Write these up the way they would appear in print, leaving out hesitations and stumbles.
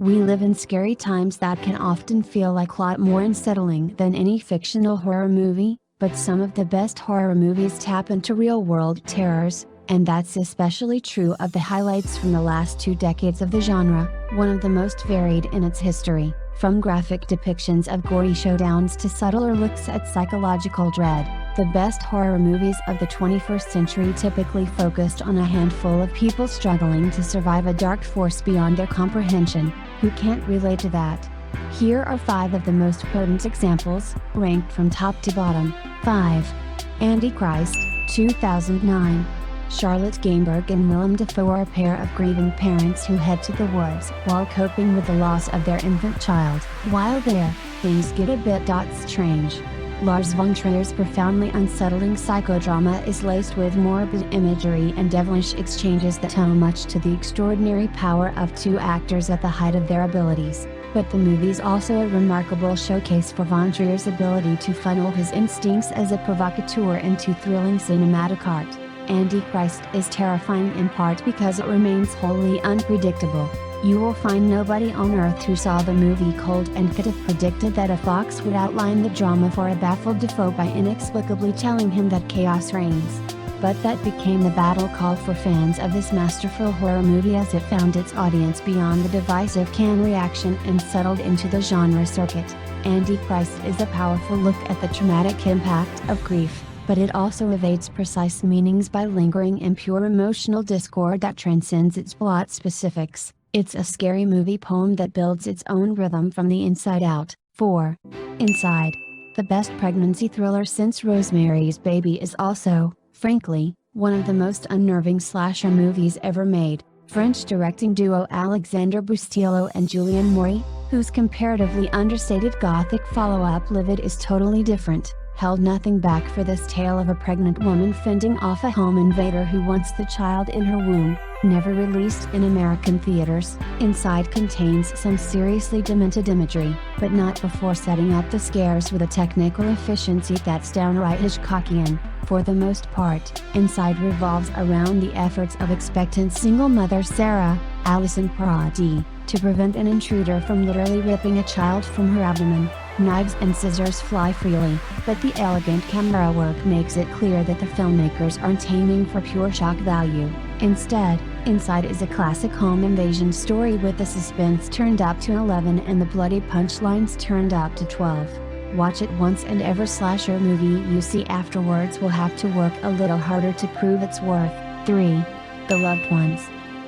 We live in scary times that can often feel like a lot more unsettling than any fictional horror movie, but some of the best horror movies tap into real-world terrors, and that's especially true of the highlights from the last 2 decades of the genre, one of the most varied in its history. From graphic depictions of gory showdowns to subtler looks at psychological dread, the best horror movies of the 21st century typically focused on a handful of people struggling to survive a dark force beyond their comprehension. Who can't relate to that? Here are 5 of the most potent examples, ranked from top to bottom. 5. Antichrist, 2009. Charlotte Gainsbourg and Willem Dafoe are a pair of grieving parents who head to the woods while coping with the loss of their infant child. While there, things get a bit strange. Lars von Trier's profoundly unsettling psychodrama is laced with morbid imagery and devilish exchanges that owe much to the extraordinary power of 2 actors at the height of their abilities. But the movie's also a remarkable showcase for von Trier's ability to funnel his instincts as a provocateur into thrilling cinematic art. Antichrist is terrifying in part because it remains wholly unpredictable. You will find nobody on earth who saw the movie cold and could have predicted that a fox would outline the drama for a baffled Dafoe by inexplicably telling him that chaos reigns. But that became the battle call for fans of this masterful horror movie as it found its audience beyond the divisive Cannes reaction and settled into the genre circuit. Antichrist is a powerful look at the traumatic impact of grief, but it also evades precise meanings by lingering in pure emotional discord that transcends its plot specifics. It's a scary movie poem that builds its own rhythm from the inside out. 4. Inside. The best pregnancy thriller since Rosemary's Baby is also, frankly, one of the most unnerving slasher movies ever made. French directing duo Alexandre Bustillo and Julien Maury, whose comparatively understated gothic follow-up Livid is totally different, held nothing back for this tale of a pregnant woman fending off a home invader who wants the child in her womb. Never released in American theaters, Inside contains some seriously demented imagery, but not before setting up the scares with a technical efficiency that's downright Hitchcockian. For the most part, Inside revolves around the efforts of expectant single mother Sarah, Alison Paradis, to prevent an intruder from literally ripping a child from her abdomen. Knives and scissors fly freely, but the elegant camera work makes it clear that the filmmakers aren't aiming for pure shock value. Instead, Inside is a classic home invasion story with the suspense turned up to 11 and the bloody punchlines turned up to 12. Watch it once and every slasher movie you see afterwards will have to work a little harder to prove its worth. 3. The Loved Ones.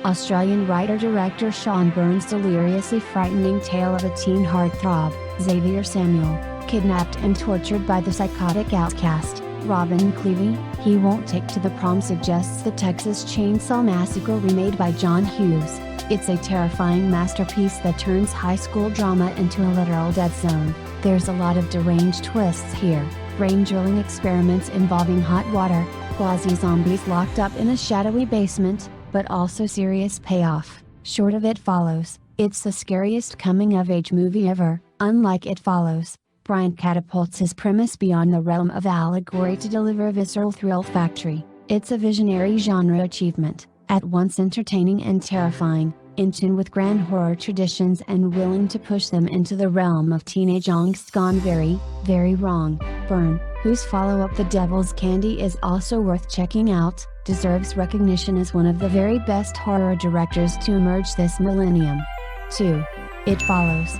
Australian writer-director Sean Byrne's deliriously frightening tale of a teen heartthrob, Xavier Samuel, kidnapped and tortured by the psychotic outcast, Robin Cleavey, he won't take to the prom suggests the Texas Chainsaw Massacre remade by John Hughes. It's a terrifying masterpiece that turns high school drama into a literal dead zone. There's a lot of deranged twists here, brain-drilling experiments involving hot water, quasi-zombies locked up in a shadowy basement, but also serious payoff. Short of It Follows, it's the scariest coming-of-age movie ever. Unlike It Follows, Bryant catapults his premise beyond the realm of allegory to deliver a visceral thrill factory. It's a visionary genre achievement, at once entertaining and terrifying, in tune with grand horror traditions and willing to push them into the realm of teenage angst gone very, very wrong. Byrne, whose follow-up The Devil's Candy is also worth checking out, deserves recognition as one of the very best horror directors to emerge this millennium. 2. It Follows.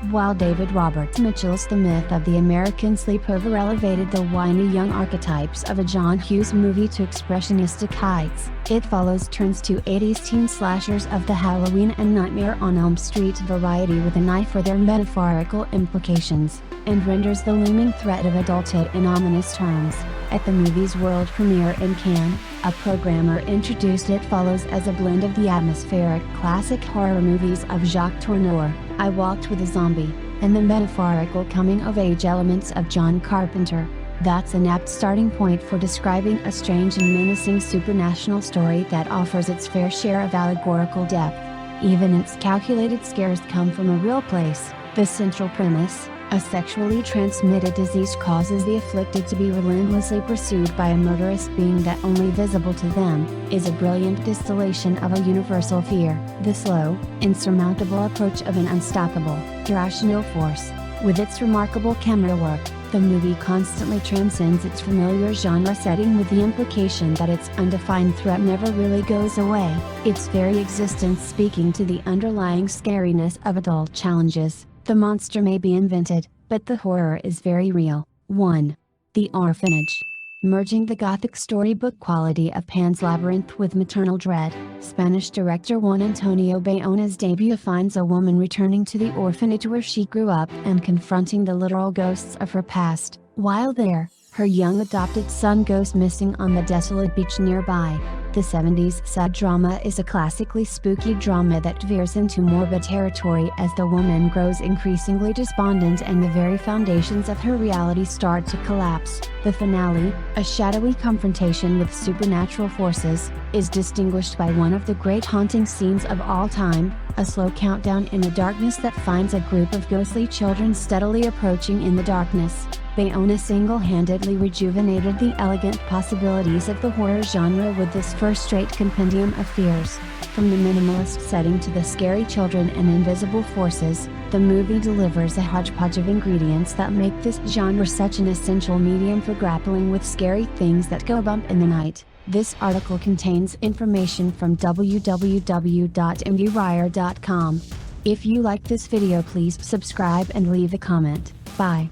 While David Robert Mitchell's The Myth of the American Sleepover elevated the whiny young archetypes of a John Hughes movie to expressionistic heights, It Follows turns to 80s teen slashers of the Halloween and Nightmare on Elm Street variety with an eye for their metaphorical implications, and renders the looming threat of adulthood in ominous terms. At the movie's world premiere in Cannes, a programmer introduced It Follows as a blend of the atmospheric classic horror movies of Jacques Tourneur, I Walked with a Zombie, and the metaphorical coming-of-age elements of John Carpenter. That's an apt starting point for describing a strange and menacing supranational story that offers its fair share of allegorical depth. Even its calculated scares come from a real place. The central premise, A sexually transmitted disease causes the afflicted to be relentlessly pursued by a murderous being that only visible to them, is a brilliant distillation of a universal fear, the slow, insurmountable approach of an unstoppable, irrational force. With its remarkable camera work, the movie constantly transcends its familiar genre setting with the implication that its undefined threat never really goes away, its very existence speaking to the underlying scariness of adult challenges. The monster may be invented, but the horror is very real. 1. The Orphanage. Merging the gothic storybook quality of Pan's Labyrinth with maternal dread, Spanish director Juan Antonio Bayóna's debut finds a woman returning to the orphanage where she grew up and confronting the literal ghosts of her past. While there, her young adopted son goes missing on the desolate beach nearby. The 70s sad drama is a classically spooky drama that veers into morbid territory as the woman grows increasingly despondent and the very foundations of her reality start to collapse. The finale, a shadowy confrontation with supernatural forces, is distinguished by one of the great haunting scenes of all time, a slow countdown in a darkness that finds a group of ghostly children steadily approaching in the darkness. Bayona single-handedly rejuvenated the elegant possibilities of the horror genre with this first-rate compendium of fears. From the minimalist setting to the scary children and invisible forces, the movie delivers a hodgepodge of ingredients that make this genre such an essential medium for grappling with scary things that go bump in the night. This article contains information from www.IndieWire.com. If you like this video, please subscribe and leave a comment. Bye.